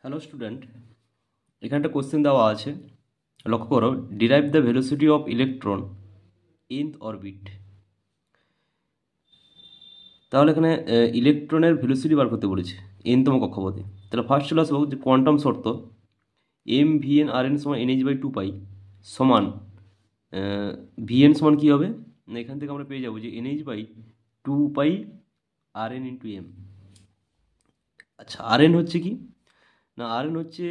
Hello student, এখানে একটা question দেওয়া আছে। লক্ষ্য করো, derive the velocity of electron in orbit. তাহলে এখানে ইলেকট্রনের ভেলোসিটি বার করতে বলেছে এনতম কক্ষপথে। তাহলে ফার্স্ট চলে আসবো যে কোয়ান্টাম শর্ত এম ভি এন আর এন সমান এন এইচ বাই টু পাই সমান ভি এন সমান কী হবে না, এখান থেকে আমরা পেয়ে যাবো যে N H by two pi R N into M. আচ্ছা, আর এন হচ্ছে কি না, আর এন হচ্ছে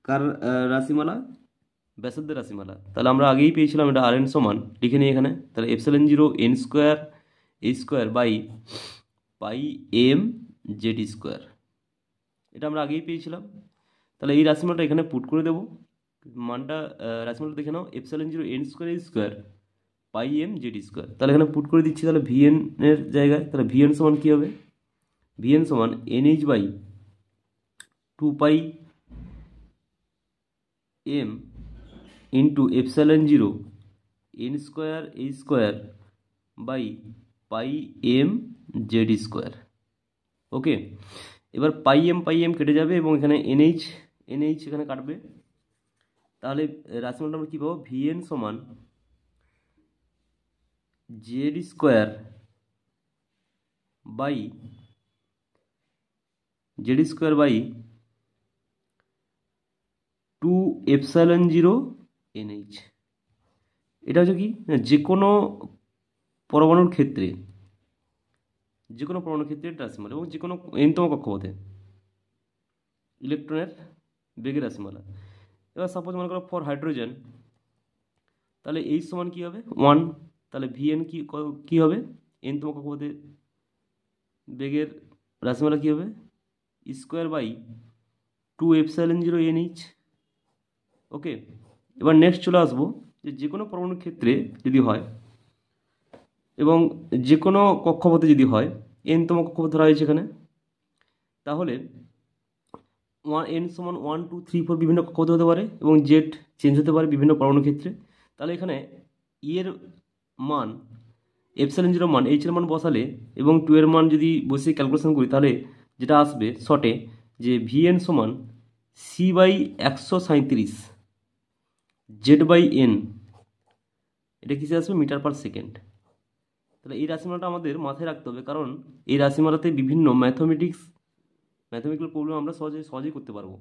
কার রাশিমালা, ব্যাসার্ধের রাশিমালা। তাহলে আমরা আগেই পেয়েছিলাম এটা আর এন সমান, লিখে নিই এখানে। তাহলে epsilon zero N square A square by pi M Z square, এটা আমরা আগেই পেয়েছিলাম। তাহলে এই রাশিমালাটা এখানে পুট করে দেবো। মানটা রাশিমালাটা দেখে নাও, epsilon zero N square A square pi M Z square. তাহলে এখানে পুট করে দিচ্ছি। তাহলে ভিএন এর জায়গায় তাহলে ভিএন সমান কী হবে, ভিএন সমান N H by two pi M into epsilon zero N square A square by pi M Z square. Okay, এবার পাই এম কেটে যাবে এবং এখানে এনএইচ এখানে কাটবে। তাহলে রাশিমালটা আমরা কী পাবো, ভিএন সমান Z square by two epsilon zero NH. এটা হচ্ছে কি, যে কোনো পরমাণুর ক্ষেত্রে রাশিমালা এবং যে কোনো এনতম কক্ষপথে ইলেকট্রনের বেগের রাশিমালা। এবার সাপোজ মনে করো ফর হাইড্রোজেন, তাহলে এইচ সমান কী হবে, 1। তাহলে ভিএন কী হবে, এনতম কক্ষপথে বেগের রাশিমালা কী হবে, square by two epsilon zero NH. Okay, এবার নেক্সট চলে আসবো যে কোনো পরমাণুর ক্ষেত্রে যদি হয় এবং যে কোনো কক্ষপথে যদি হয়, এনতম কক্ষপথ ধরা হয়েছে এখানে, তাহলে এন সমান 1 2 3 4 বিভিন্ন কক্ষপথ হতে পারে এবং জেড চেঞ্জ হতে পারে বিভিন্ন পরমাণুর ক্ষেত্রে। তাহলে এখানে এর মান এপসাইলন জিরো মান, এইচ এর মান বসালে এবং টু এর মান যদি বসে ক্যালকুলেশন করি, তাহলে যেটা আসবে শর্টে যে ভিএন সমান C by 137 Z by N, এটা কিসে আসবে, মিটার পার সেকেন্ড। তাহলে এই রাশিমালাটা আমাদের মাথায় রাখতে হবে, কারণ এই রাশিমালাতে বিভিন্ন ম্যাথমেটিক্যাল প্রবলেম আমরা সহজেই করতে পারবো।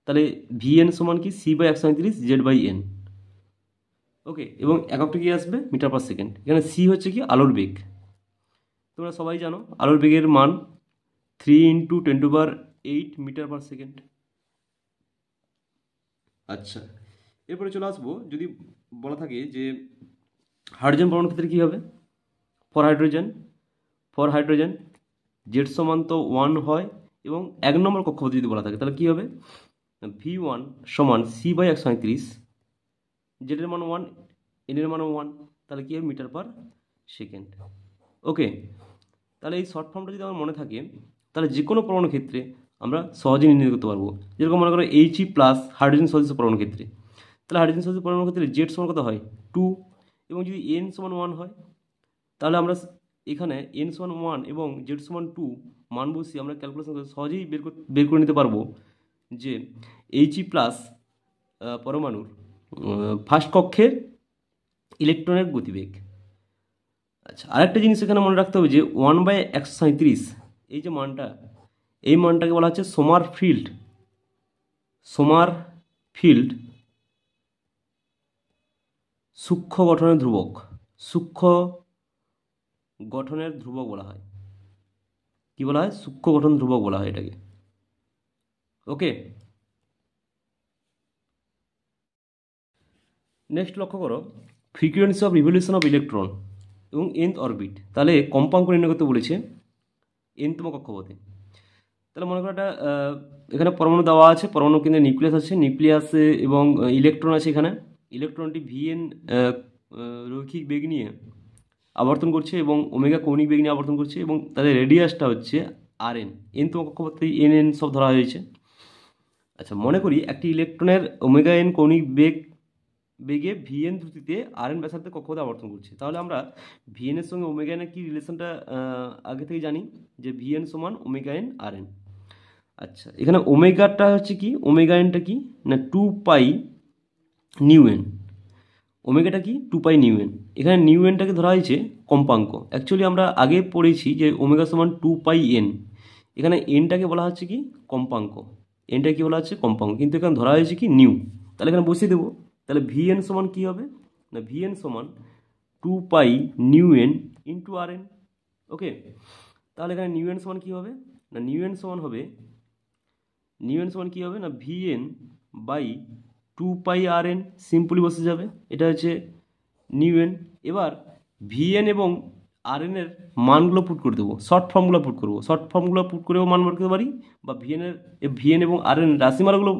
তাহলে ভিএন সমান কি, C by 137 Z by N. Okay, এবং এককটা কি আসবে, মিটার পার সেকেন্ড। এখানে সি হচ্ছে কি, আলোর বেগ। তোমরা সবাই জানো আলোর বেগের মান 3 × 10⁸ মিটার পার সেকেন্ড। আচ্ছা, এরপরে চলে আসবো, যদি বলা থাকে যে হাইড্রোজেন পরমাণুর ক্ষেত্রে কী হবে, ফর হাইড্রোজেন জেড সমান তো 1 হয় এবং 1 নম্বর কক্ষপথে যদি বলা থাকে, তাহলে কী হবে, V1 সমান সি বাই 137, জেডের মান 1, এনের মানও 1, তাহলে কী হবে, মিটার পার সেকেন্ড। ওকে, তাহলে এই শর্ট ফর্মটা যদি আমার মনে থাকে, তাহলে যে কোনো পরমাণুর ক্ষেত্রে আমরা সহজেই নির্ণয় করতে পারবো। যেরকম মনে করো He প্লাস হাইড্রোজেন সদৃশ পরমাণুর ক্ষেত্রে, তাহলে হাইড্রোজেন সদৃশ পরমাণুর ক্ষেত্রে জেড সমান কত হয়, 2, এবং যদি এন সমান 1 হয়, তাহলে আমরা এখানে এন সমান 1 এবং জেড সমান 2 মান বসিয়ে আমরা ক্যালকুলেশন করে সহজেই বের করে নিতে পারবো যে He প্লাস পরমাণুর ফার্স্ট কক্ষের ইলেকট্রনের গতিবেগ। আচ্ছা, আরেকটা জিনিস এখানে মনে রাখতে হবে যে 1/137 এই যে মানটা, এই মানটাকে বলা হচ্ছে সোমারফিল্ড সূক্ষ্ম গঠনের ধ্রুবক বলা হয়। কি বলা হয়, সূক্ষ্ম গঠন ধ্রুবক বলা হয় এটাকে। ওকে, নেক্সট লক্ষ্য করো, frequency of revolution of electron এবং nth অরবিট। তাহলে কম্পাঙ্ক নির্ণয় করতে বলেছে nতম কক্ষপথে। তাহলে মনে করো একটা এখানে পরমাণু দেওয়া আছে, পরমাণু কেন্দ্রে নিউক্লিয়াসে এবং ইলেকট্রন আছে। এখানে ইলেকট্রনটি ভিএন রৈখিক বেগ নিয়ে আবর্তন করছে এবং ওমেগা কৌণিক বেগ নিয়ে আবর্তন করছে এবং তাদের রেডিয়াসটা হচ্ছে আর এনতম কক্ষপথে এন সব ধরা হয়েছে। আচ্ছা, মনে করি একটি ইলেকট্রনের ওমেগা এন কৌণিক বেগে ভিএন দ্রুতিতে আর এন ব্যাসার্ধে কক্ষপথে আবর্তন করছে। তাহলে আমরা ভিএন এর সঙ্গে ওমেগা এনের কি রিলেশনটা আগে থেকে জানি যে ভিএন সমান ওমেগা এন আর এন। আচ্ছা, এখানে ওমেগাটা হচ্ছে কি, ওমেগা এনটা কি না 2 পাই নিউ এন। ওমেগাটা কি 2 পাই নিউ এন। এখানে নিউ এনটাকে ধরা হয়েছে কম্পাঙ্ক। অ্যাকচুয়ালি আমরা আগে পড়েছি যে ওমেগা সমান 2 পাই এন, এখানে এনটাকে বলা হচ্ছে কি কম্পাঙ্ক, এনটাকে কি বলা হচ্ছে কম্পাঙ্ক, কিন্তু এখানে ধরা হয়েছে কি নিউ। তাহলে এখানে বসিয়ে দেবো, তাহলে ভি এন সমান কী হবে না ভি এন সমান 2 পাই নিউ এন ইন্টু আর এন। ওকে, তাহলে এখানে নিউ এন সমান কী হবে না নিউ এন সমান কী হবে না V N by 2 pi R N, simply বসে যাবে, এটা হচ্ছে নিউ এন। এবার ভি এন এবং আর এনের মানগুলো পুট করে দেবো, শর্ট ফর্মগুলো পুট করবো, শর্ট ফর্মগুলো পুট করেও মান বার করতে পারি, বা ভি এন এবং আর এন রাশিমালাগুলো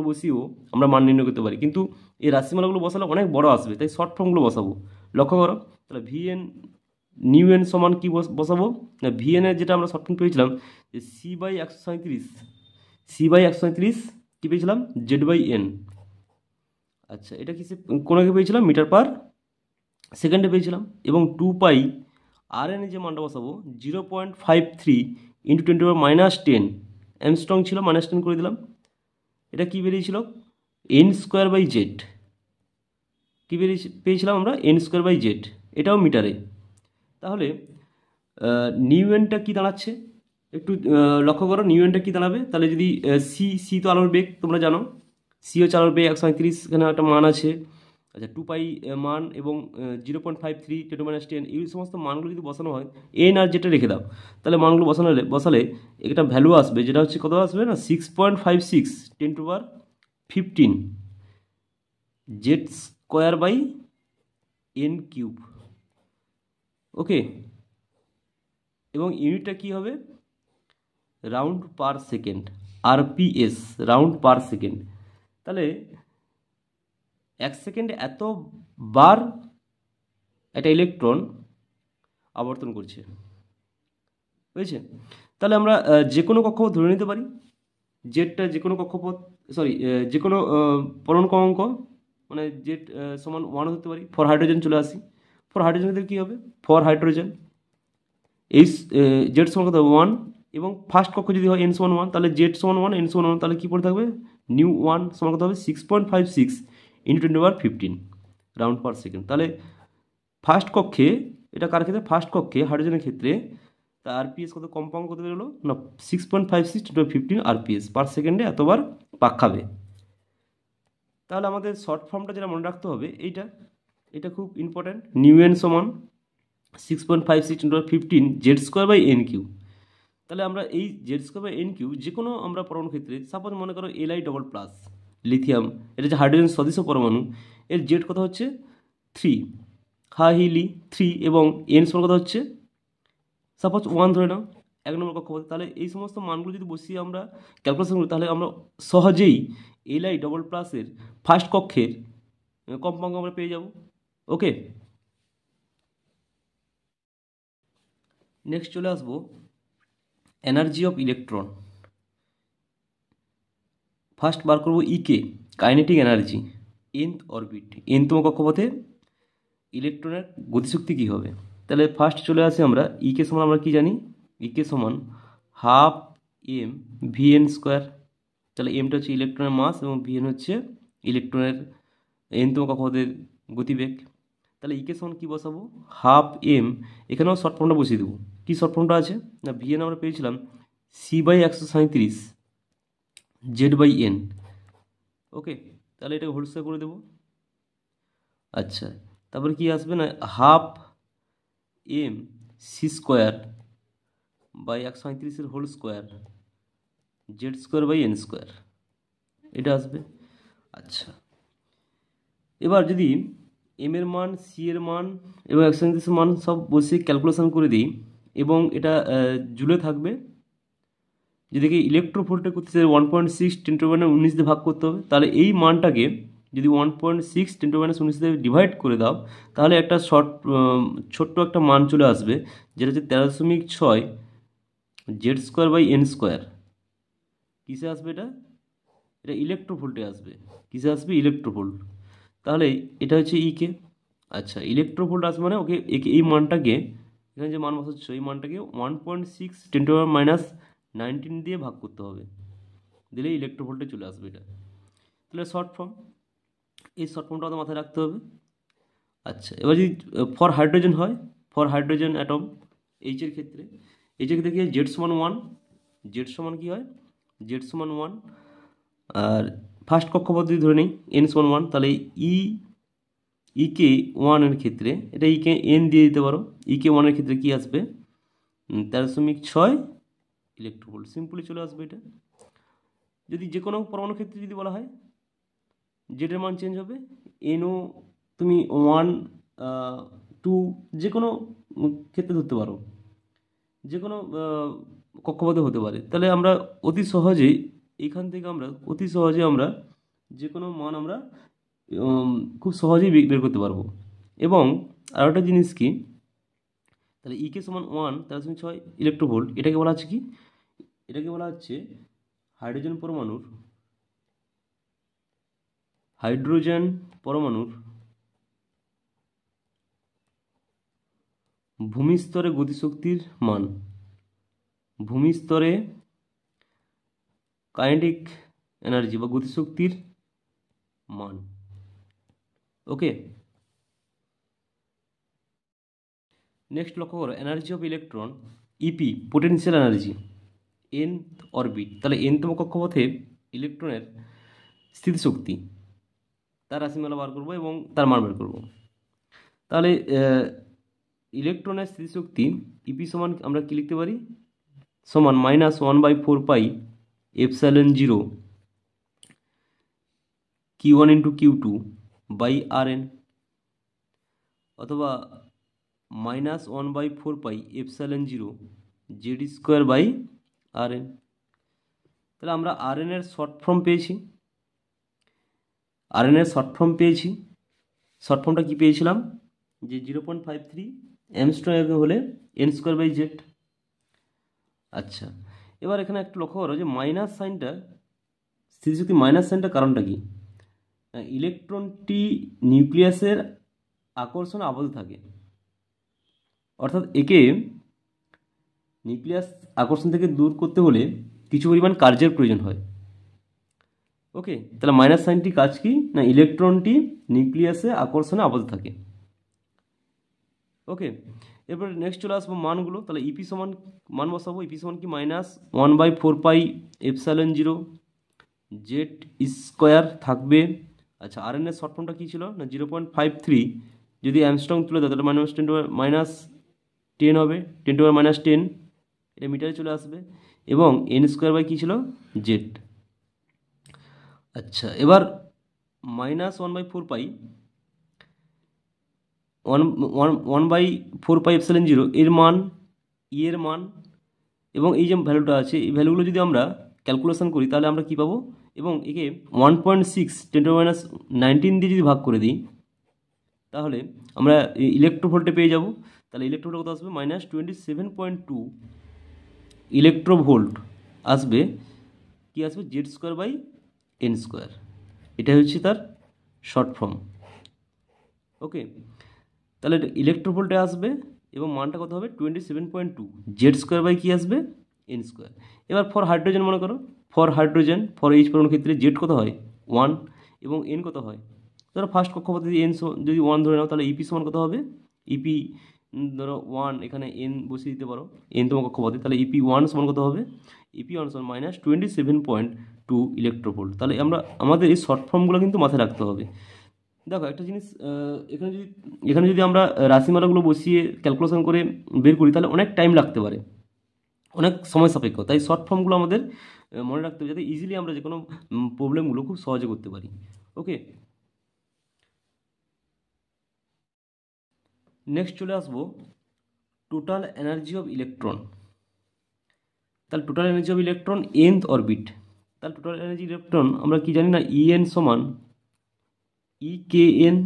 বসিয়েও আমরা মান নির্ণয় করতে পারি, কিন্তু এই রাশিমালাগুলো বসালে অনেক বড় আসবে, তাই শর্ট ফর্মগুলো বসাবো। লক্ষ্য করো, তাহলে ভি এন নিউ এন সমান কি বসাবো না ভি এন এর যেটা আমরা শর্ট ফর্ম পেয়েছিলাম যে সি বাই 137 কি পেয়েছিলাম জেড বাই এন। আচ্ছা, এটা কিসে কোনোকে পেয়েছিলাম মিটার পার সেকেন্ডে পেয়েছিলাম, এবং 2 পাই আর এন যে মানটা বসাবো 0.53 ইন্টু 10⁻⁻10 অ্যামস্ট্রং ছিল, -10 করে দিলাম। এটা কি বেরিয়েছিল এন স্কোয়ার বাই জেড, কী পেয়েছিলাম আমরা এন স্কোয়ার বাই জেড, এটাও মিটারে। তাহলে নিউ এনটা কী দাঁড়াচ্ছে একটু লক্ষ্য করো, নিউ এনটা কী দাঁড়াবে, তাহলে যদি সি তো আলোর বেগ তোমরা জানো, সি হচ্ছে আলোর বেগ 137, এখানে একটা মান আছে। আচ্ছা, 2 পাই মান এবং 0.53 10⁻10 এই সমস্ত মানগুলো যদি বসানো হয়, এন আর যেটা রেখে দাও, তাহলে মানগুলো বসালে একটা ভ্যালু আসবে, যেটা হচ্ছে কত আসবে না 6.56 10⁻15 Z square by N cube. Okay, এবং ইউনিটটা কি হবে round per second, RPS, round per second. তাহলে 1 সেকেন্ডে এত বার একটা ইলেকট্রন আবর্তন করছে, বুঝেছে? তাহলে আমরা যে কোনো কক্ষপথ ধরে নিতে পারি, জেডটা যে কোনো কক্ষপথ, যে কোনো পরমাণু ক্রমাঙ্ক, মানে জেড সমান 1 ধরতে পারি। ফর হাইড্রোজেন চলে আসি, ফর হাইড্রোজেনের কী হবে, ফর হাইড্রোজেন এই জেড সমান কত 1, এবং ফার্স্ট কক্ষ যদি হয় এন সমান 1, তাহলে জেড সমান 1 এন সমান 1, তাহলে কী পড়ে থাকবে নিউ 1 সমান কত হবে 6.56 ইন্টু 10⁻15 রাউন্ড পার সেকেন্ড। তাহলে ফার্স্ট কক্ষে, এটা কার ক্ষেত্রে ফার্স্ট কক্ষে হাইড্রোজেনের ক্ষেত্রে, তা আরপিএস কত কম্পাউন্ড কত বেরোলো না 6.56 × 10⁻15 আরপিএস পার সেকেন্ডে এতবার পাক খাবে। তাহলে আমাদের শর্ট ফর্মটা যেটা মনে রাখতে হবে এটা খুব ইম্পর্ট্যান্ট, নিউ এন সমান 6.56 × 10⁻15 Z square by N Q. তাহলে আমরা এই Z square by N Q যে কোনো আমরা পরমাণু ক্ষেত্রে, সাপোজ মনে করো Li ডবল প্লাস লিথিয়াম, এটা হচ্ছে হাইড্রোজেন সদৃশ পরমাণু, এর জেড কত হচ্ছে 3, হাইলি 3, এবং এন সমান কত হচ্ছে সাপোজ 1 ধরে নাও 1 নম্বর কক্ষপথে। তাহলে এই সমস্ত মানগুলো যদি বসিয়ে আমরা ক্যালকুলেশন করি, তাহলে আমরা সহজেই Li ডবল প্লাসের ফার্স্ট কক্ষের কম্পাঙ্ক আমরা পেয়ে যাব। ওকে, নেক্সট চলে আসবো এনার্জি অফ ইলেকট্রন। ফার্স্ট বার করবো ইকে, কাইনেটিক এনার্জি, nth অরবিট, nতম কক্ষপথে ইলেকট্রনের গতিশক্তি কী হবে। তাহলে ফার্স্ট চলে আসি আমরা ইকে সমান, আমরা কি জানি ইকে সমান half M V N square. তাহলে এমটা হচ্ছে ইলেকট্রনের মাস এবং ভি এন হচ্ছে ইলেকট্রনের nতম কক্ষপথের গতিবেগ। তাহলে ইকে সমান কী বসাবো হাফ এম, এখানেও শর্ট ফর্মটা বসিয়ে দেবো। কী শর্ট ফর্মটা আছে না ভি এন আমরা পেয়েছিলাম C/137 জেড বাই এন। ওকে, তাহলে এটাকে হোল স্কয়ার করে দেবো। আচ্ছা, তারপরে কি আসবে না half M C square by 137 whole square Z square by N square, এটা আসবে। আচ্ছা, এবার যদি এম এর মান, সি এর মান এবং 137 মান সব বসে ক্যালকুলেশন করে দিই, এবং এটা জুলে থাকবে, যেদিকে ইলেকট্রোভোল্টে করতে চাই 1.6 × 10⁻19 দিয়ে ভাগ করতে হবে। তাহলে এই মানটাকে যদি 1.6 × 10⁻19 দিয়ে ডিভাইড করে দাও, তাহলে একটা ছোট্ট একটা মান চলে আসবে, যেটা হচ্ছে 13.6 Z square by N square. কিসে আসবে এটা ইলেকট্রোভোল্টে আসবে। কিসে আসবে ইলেকট্রোভোল্ট। তাহলে এটা হচ্ছে ইকে। আচ্ছা, ইলেকট্রোভোল্ট আসবে মানে এই মানটাকে, এখানে যে মান বসাচ্ছ এই মানটাকে 1.6 × 19 দিয়ে ভাগ করতে হবে, দিলে ইলেকট্রোভোল্টে চলে আসবে এটা। তাহলে শর্ট ফর্ম, এই শর্ট ফর্মটা আমাদের মাথায় রাখতে হবে। আচ্ছা, এবার যদি ফর হাইড্রোজেন হয়, ফর হাইড্রোজেন অ্যাটম এইচের ক্ষেত্রে, এইচের ক্ষেত্রে কি হয়, জেড সমান 1, জেড সমান কি হয়, জেড সমান 1। আর ফার্স্ট কক্ষপথ যদি ধরে নিই এন সমান 1, তাহলে ইকে 1 এর ক্ষেত্রে, এটা ইকে এন দিয়ে দিতে পারো, ইকে 1 এর ক্ষেত্রে কি আসবে, 13.6 ইলেকট্রোভোল্ট, সিম্পলি চলে আসবে এটা। যদি যে কোনো পরমাণু ক্ষেত্রে যদি বলা হয়, জেডের মান চেঞ্জ হবে, এনও তুমি 1, 2 যে কোনো ক্ষেত্রে ধরতে পারো, যে কোনো কক্ষপথে হতে পারে। তাহলে আমরা অতি সহজেই এইখান থেকে অতি সহজে আমরা যে কোনো মান আমরা খুব সহজেই বের করতে পারবো। এবং আর একটা জিনিস কি, তাহলে ইকে সমান 1, 13.6 ইলেকট্রোভোল্ট, এটাকে বলা হচ্ছে কি, এটাকে বলা হচ্ছে হাইড্রোজেন পরমাণুর ভূমিস্তরে গতিশক্তির মান, ভূমিস্তরে কাইনেটিক এনার্জি বা গতিশক্তির মান। ওকে, নেক্সট লক্ষ্য করো, energy of electron EP, potential energy N orbit. তাহলে এনতম কক্ষপথে ইলেকট্রনের স্থিতিশক্তি, তার রাশিমালা বার করবো এবং তার মান বের করবো। তাহলে ইলেকট্রনের স্থিতিশক্তি ইপি সমান আমরা কি লিখতে পারি, সমান -1/4 pi epsilon 0 Q1 × Q2 by RN, অথবা -1/4 pi epsilon 0 Z² by RN। তাহলে আমরা RN এর শর্ট ফর্ম পেয়েছি, শর্ট ফর্মটা কি পেয়েছিলাম, যে 0.53 অ্যামস্ট্রং হলে n²/z। আচ্ছা, এবার এখানে একটু লক্ষ্য করো যে মাইনাস সাইনটা, স্থিতিশক্তি মাইনাস সাইনটা কারণটা কি, ইলেকট্রনটি নিউক্লিয়াসের আকর্ষণে আবদ্ধ থাকে, অর্থাৎ একে নিউক্লিয়াস আকর্ষণ থেকে দূর করতে হলে কিছু পরিমাণ কার্যের প্রয়োজন হয়। ওকে, তাহলে মাইনাস সাইনটি কাজ কি না, ইলেকট্রনটি নিউক্লিয়াসে আকর্ষণে আবদ্ধ থাকে। ওকে, এরপর নেক্সট চলে আসবো মানগুলো। তাহলে ইপি সমান মান বসাবো, ইপি সমান কি -1/4 পাই এপসাইলন 0 Z² থাকবে। আচ্ছা, RN এর শর্ট ফর্মটা কী ছিল না, 0.53 যদি অ্যামস্ট্রং তুলে দেয় তাহলে -10 হবে, 10⁻10, এটা মিটারে চলে আসবে, এবং n² কী ছিল, Z। আচ্ছা, এবার -1/4 পাই 1/4 পাই এপসাইলন 0 এর মান, এর মান এবং এই যে ভ্যালুটা আছে, এই ভ্যালুগুলো যদি আমরা ক্যালকুলেশন করি তাহলে আমরা কি পাবো, এবং একে 1.6 10⁻19 দিয়ে যদি ভাগ করে দিই তাহলে আমরা ইলেকট্রোভোল্টে পেয়ে যাব। তাহলে ইলেকট্রোভোল্ট কত আসবে, -27.2 ইলেকট্রোভোল্ট আসবে, কি আসবে, Z²/n²। এটা হচ্ছে তার শর্ট ফর্ম। ওকে, তাহলে ইলেকট্রোভোল্টে আসবে এবং মানটা কত হবে, 27.2, Z² কি আসবে, n²। এবার ফর হাইড্রোজেন মনে করো, ফর H পরমাণুর ক্ষেত্রে জেড কত হয়, 1, এবং এন কত হয়, ধরো ফার্স্ট কক্ষপথে যদি যদি 1 ধরে নাও, তাহলে ইপি সমান কত হবে, ইপি ধরো 1, এখানে এন বসিয়ে দিতে পারো, এনতম কক্ষপথে, তাহলে ইপি 1 সমান কত হবে, ইপি 1 সমান -27.2 ইলেকট্রোভোল্ট। তাহলে আমাদের এই শর্ট ফর্মগুলো কিন্তু মাথায় রাখতে হবে। দেখো একটা জিনিস, এখানে যদি আমরা রাশিমালাগুলো বসিয়ে ক্যালকুলেশন করে বের করি তাহলে অনেক টাইম লাগতে পারে, অনেক সময় সাপেক্ষ। তাই শর্ট ফর্মগুলো আমাদের মনে রাখতে হবে, যাতে ইজিলি আমরা যে কোনো প্রবলেমগুলো খুব সহজে করতে পারি। ওকে, নেক্সট চলে আসবো টোটাল এনার্জি অফ ইলেকট্রন। তাহলে total energy of electron nth orbit, তাহলে টোটাল এনার্জি ইলেকট্রন আমরা কি জানি না, En সমান EKN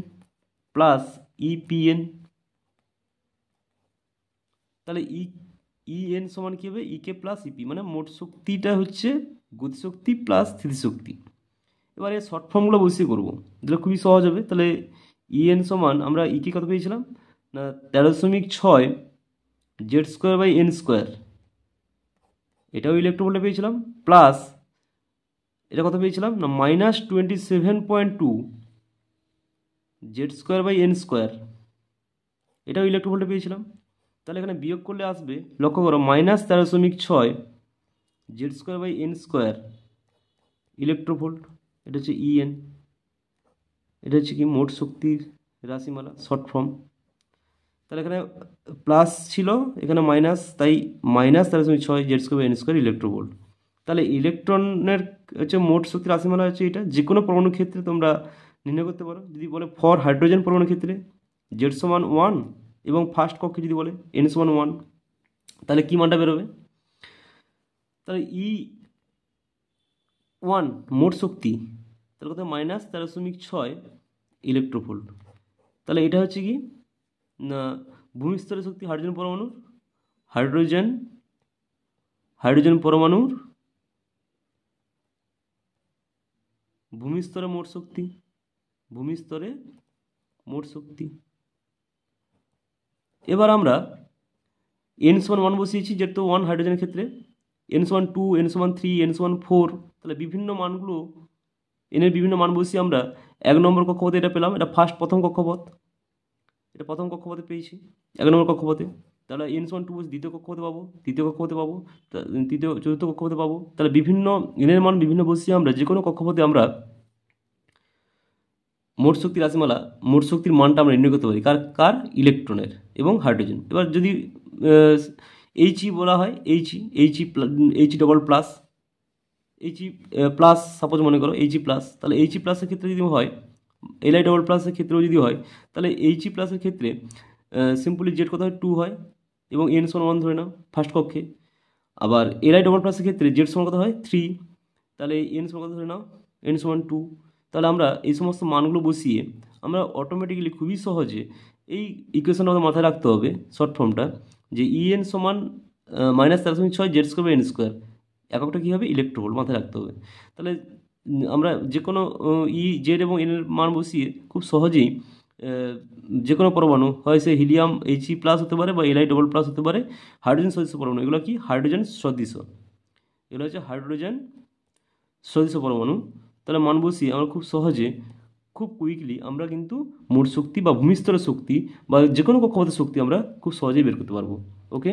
প্লাস EPN। তাহলে EN সমান কী হবে, EK প্লাস EP, মানে মোট শক্তিটা হচ্ছে গতিশক্তি প্লাস স্থিতিশক্তি। এবার এই শর্ট ফর্মগুলো বসিয়ে করবো, তাহলে খুবই সহজ হবে। তাহলে EN সমান আমরা EK কত পেয়েছিলাম না, 13.6 Z²/n², এটাও ইলেকট্রোভোল্টে পেয়েছিলাম, প্লাস এটা কত পেয়েছিলাম না -27.2 Z²/n², এটাও ইলেকট্রোভোল্টে পেয়েছিলাম। তাহলে এখানে বিয়োগ করলে আসবে, লক্ষ্য করো, -13.6 Z²/n² ইলেকট্রোভোল্ট। এটা হচ্ছে EN, এটা হচ্ছে কি মোট শক্তির রাশিমালা, শর্ট ফর্ম। তাহলে এখানে প্লাস ছিল, এখানে মাইনাস, তাই -13.6 Z²/n² ইলেকট্রোভোল্ট। তাহলে ইলেকট্রনের হচ্ছে মোট শক্তির রাশিমালা হচ্ছে এটা। যে কোনো পরমাণুর ক্ষেত্রে তোমরা নির্ণয় করতে পারো। যদি বলে ফর হাইড্রোজেন পরমাণুর ক্ষেত্রে Z=1 এবং ফার্স্ট কক্ষে যদি বলে n=1, তাহলে কি মানটা বেরোবে? তাহলে E1 মোট শক্তি, তাহলে কত, -13.6 ইলেকট্রোভোল্ট। তাহলে এটা হচ্ছে কি না ভূমিস্তরের শক্তি হাইড্রোজেন পরমাণুর, হাইড্রোজেন পরমাণুর ভূমিস্তরে মোট শক্তি, ভূমিস্তরে মোট শক্তি। এবার আমরা n=1 বসিয়েছি, যেহেতু 1 হাইড্রোজেনের ক্ষেত্রে, n=2, n=3, n=4, তাহলে বিভিন্ন মানগুলো, এনের বিভিন্ন মান বসিয়ে আমরা 1 নম্বর কক্ষপথে এটা পেলাম। এটা প্রথম কক্ষপথ, এটা প্রথম কক্ষপথে পেয়েছি 1 নম্বর কক্ষপথে। তাহলে n=2 বসে দ্বিতীয় কক্ষপথে পাবো, তৃতীয় কক্ষপথে পাবো, তৃতীয় চতুর্থ কক্ষপথে পাবো। তাহলে বিভিন্ন এনের মান বিভিন্ন বসিয়ে আমরা যে কোনো কক্ষপথে আমরা মোট শক্তির রাশিমালা, মোট শক্তির মানটা আমরা নির্ণয় করতে পারি। কার ইলেকট্রনের এবং হাইড্রোজেন। এবার যদি He বলা হয়, He double plus, He plus suppose মনে করো He প্লাস, তাহলে He প্লাসের ক্ষেত্রে যদি হয়, Li ডবল প্লাসের ক্ষেত্রেও যদি হয়, তাহলে He প্লাসের ক্ষেত্রে সিম্পলি জেড কত হয় 2 হয় এবং n=1 ধরে নাও ফার্স্ট কক্ষে। আবার Li ডবল প্লাসের ক্ষেত্রে জেড সমান কত হয় 3, তাহলে n সমান কত ধরে নাও n=2। তাহলে আমরা এই সমস্ত মানগুলো বসিয়ে আমরা অটোমেটিক্যালি খুবই সহজে এই ইকুয়েশনটা আমাদের মাথায় রাখতে হবে, শর্ট ফর্মটা, যে EN সমান -13.6 Z²/n², এককটা কী হবে, ইলেকট্রোভোল্ট, মাথায় রাখতে হবে। তাহলে আমরা যে কোনো জেড এবং এন এর মান বসিয়ে খুব সহজেই যে কোনো পরমাণু, হয় সে হিলিয়াম He প্লাস হতে পারে বা Li ডবল প্লাস হতে পারে, হাইড্রোজেন সদৃশ পরমাণু, এগুলো কি হাইড্রোজেন সদৃশ, এগুলো হচ্ছে হাইড্রোজেন সদৃশ পরমাণু। তাহলে মান বসিয়ে আমরা খুব সহজে, খুব কুইকলি আমরা কিন্তু মোট শক্তি বা ভূমিস্তরের শক্তি বা যে কোনো কক্ষপথের শক্তি আমরা খুব সহজেই বের করতে পারবো। ওকে।